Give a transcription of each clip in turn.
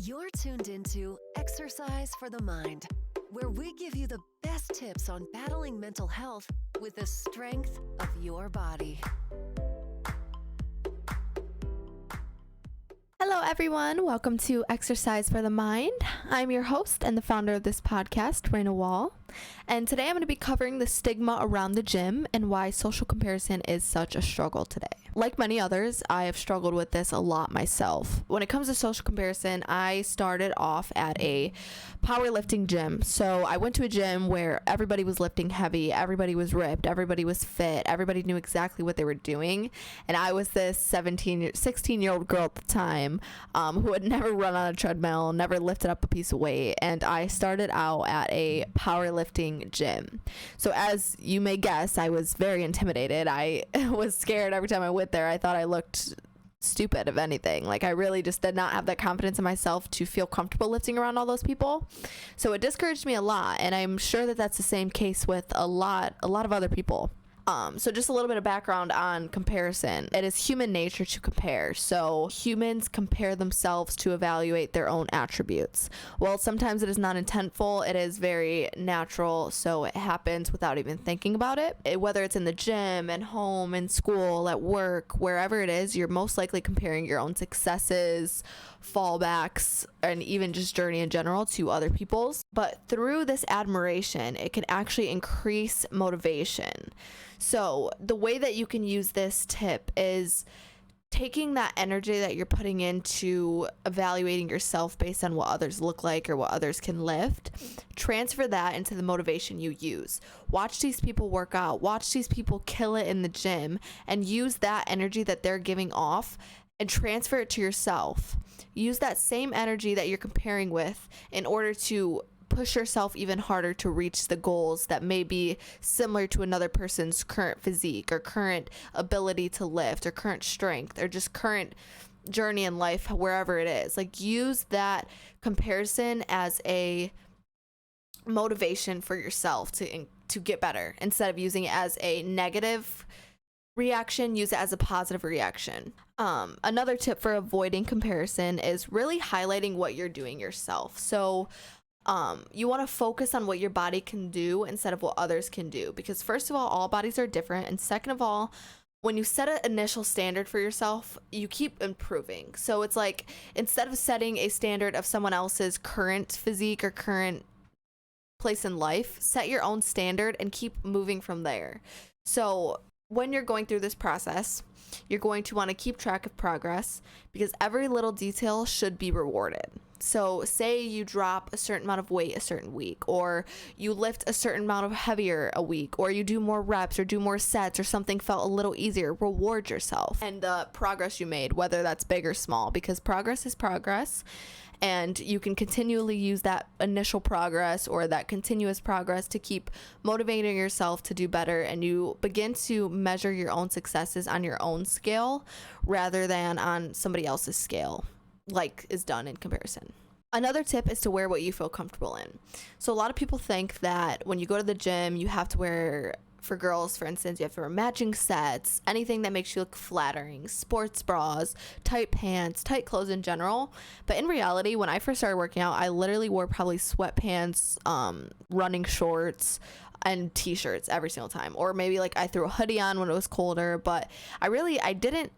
You're tuned into Exercise for the Mind, where we give you the best tips on battling mental health with the strength of your body. Hello, everyone. Welcome to Exercise for the Mind. I'm your host and the founder of this podcast, Raina Wall. And today I'm going to be covering the stigma around the gym and why social comparison is such a struggle today. Like many others, I have struggled with this a lot myself. When it comes to social comparison, I started off at a powerlifting gym. So I went to a gym where everybody was lifting heavy, everybody was ripped, everybody was fit, everybody knew exactly what they were doing. And I was this 16-year-old girl at the time who had never run on a treadmill, never lifted up a piece of weight. And I started out at a powerlifting gym. So as you may guess, I was very intimidated. I was scared every time I went there. I thought I looked stupid, if anything. Like, I really just did not have that confidence in myself to feel comfortable lifting around all those people. So it discouraged me a lot, and I'm sure that that's the same case with a lot of other people. So just a little bit of background on comparison. It is human nature to compare. So humans compare themselves to evaluate their own attributes. Well, sometimes it is not intentful. It is very natural. So it happens without even thinking about it. Whether it's in the gym, at home, in school, at work, wherever it is, you're most likely comparing your own successes, fallbacks, and even just journey in general to other people's. But through this admiration, it can actually increase motivation. So the way that you can use this tip is taking that energy that you're putting into evaluating yourself based on what others look like or what others can lift, transfer that into the motivation you use. Watch these people work out, watch these people kill it in the gym, and use that energy that they're giving off and transfer it to yourself. Use that same energy that you're comparing with in order to push yourself even harder to reach the goals that may be similar to another person's current physique or current ability to lift or current strength or just current journey in life, wherever it is. Like, use that comparison as a motivation for yourself to get better. Instead of using it as a negative reaction, use it as a positive reaction. Another tip for avoiding comparison is really highlighting what you're doing yourself. So you want to focus on what your body can do instead of what others can do, because first of all bodies are different, and second of all, when you set an initial standard for yourself, you keep improving. So it's like, instead of setting a standard of someone else's current physique or current place in life, set your own standard and keep moving from there. So when you're going through this process, you're going to want to keep track of progress, because every little detail should be rewarded. So say you drop a certain amount of weight a certain week, or you lift a certain amount of heavier a week, or you do more reps or do more sets, or something felt a little easier. Reward yourself and the progress you made, whether that's big or small, because progress is progress. And you can continually use that initial progress or that continuous progress to keep motivating yourself to do better. And you begin to measure your own successes on your own scale rather than on somebody else's scale, like is done in comparison. Another tip is to wear what you feel comfortable in. So a lot of people think that when you go to the gym, you have to wear, for girls, for instance, you have to wear matching sets, anything that makes you look flattering, sports bras, tight pants, tight clothes in general. But in reality, when I first started working out, I literally wore probably sweatpants, running shorts, and t-shirts every single time. Or maybe like I threw a hoodie on when it was colder, but I didn't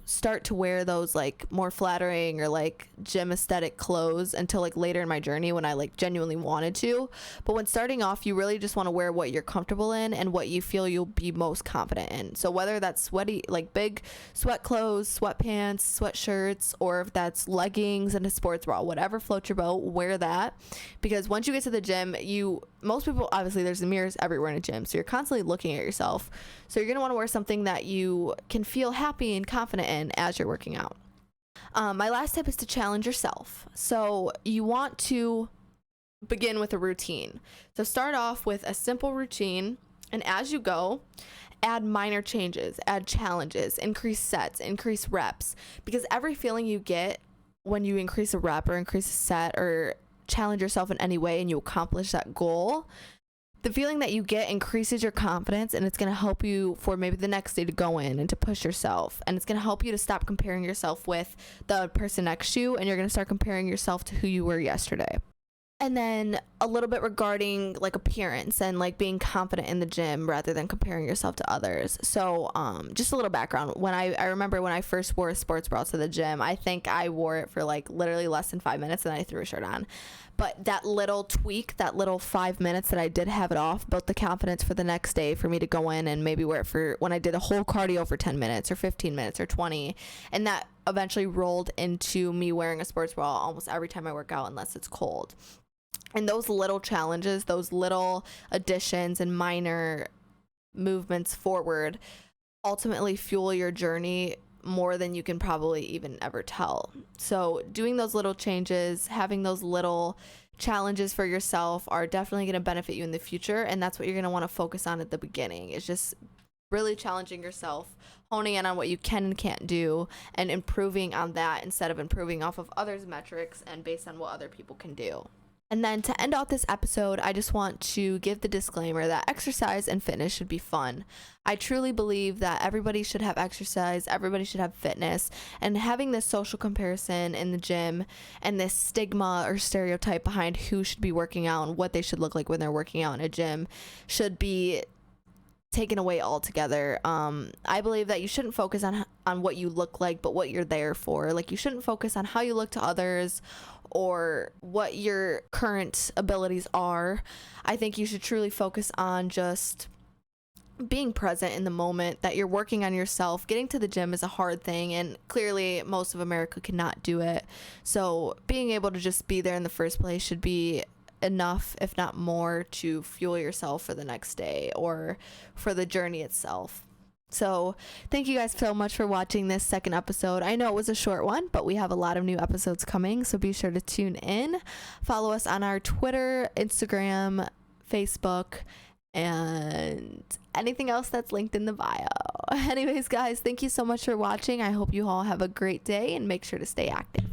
start to wear those like more flattering or like gym aesthetic clothes until like later in my journey, when I like genuinely wanted to. But when starting off, you really just want to wear what you're comfortable in and what you feel you'll be most confident in. So whether that's sweaty, like big sweat clothes, sweatpants, sweatshirts, or if that's leggings and a sports bra, whatever floats your boat, wear that. Because once you get to the gym, most people, obviously there's mirrors everywhere in a gym, so you're constantly looking at yourself. So you're going to want to wear something that you can feel happy and confident in as you're working out. My last tip is to challenge yourself. So you want to begin with a routine. So start off with a simple routine, and as you go, add minor changes, add challenges, increase sets, increase reps, because every feeling you get when you increase a rep or increase a set or challenge yourself in any way and you accomplish that goal the feeling that you get increases your confidence, and it's going to help you for maybe the next day to go in and to push yourself. And it's going to help you to stop comparing yourself with the person next to you, and you're going to start comparing yourself to who you were yesterday. And then a little bit regarding like appearance and like being confident in the gym rather than comparing yourself to others. So just a little background. When I remember when I first wore a sports bra to the gym, I think I wore it for like literally less than 5 minutes and I threw a shirt on. But that little tweak, that little 5 minutes that I did have it off, built the confidence for the next day for me to go in and maybe wear it for when I did a whole cardio for 10 minutes or 15 minutes or 20. And that eventually rolled into me wearing a sports bra almost every time I work out unless it's cold. And those little challenges, those little additions and minor movements forward ultimately fuel your journey more than you can probably even ever tell. So doing those little changes, having those little challenges for yourself are definitely going to benefit you in the future. And that's what you're going to want to focus on at the beginning. It's just really challenging yourself, honing in on what you can and can't do, and improving on that instead of improving off of others' metrics and based on what other people can do. And then to end out this episode, I just want to give the disclaimer that exercise and fitness should be fun. I truly believe that everybody should have exercise, everybody should have fitness, and having this social comparison in the gym and this stigma or stereotype behind who should be working out and what they should look like when they're working out in a gym should be taken away altogether. I believe that you shouldn't focus on what you look like, but what you're there for. Like, you shouldn't focus on how you look to others or what your current abilities are. I think you should truly focus on just being present in the moment, that you're working on yourself. Getting to the gym is a hard thing, and clearly most of America cannot do it. So being able to just be there in the first place should be enough, if not more, to fuel yourself for the next day or for the journey itself. So thank you guys so much for watching this second episode. I know it was a short one, but we have a lot of new episodes coming, so be sure to tune in. Follow us on our Twitter, Instagram, Facebook, and anything else that's linked in the bio. Anyways, guys, thank you so much for watching. I hope you all have a great day and make sure to stay active.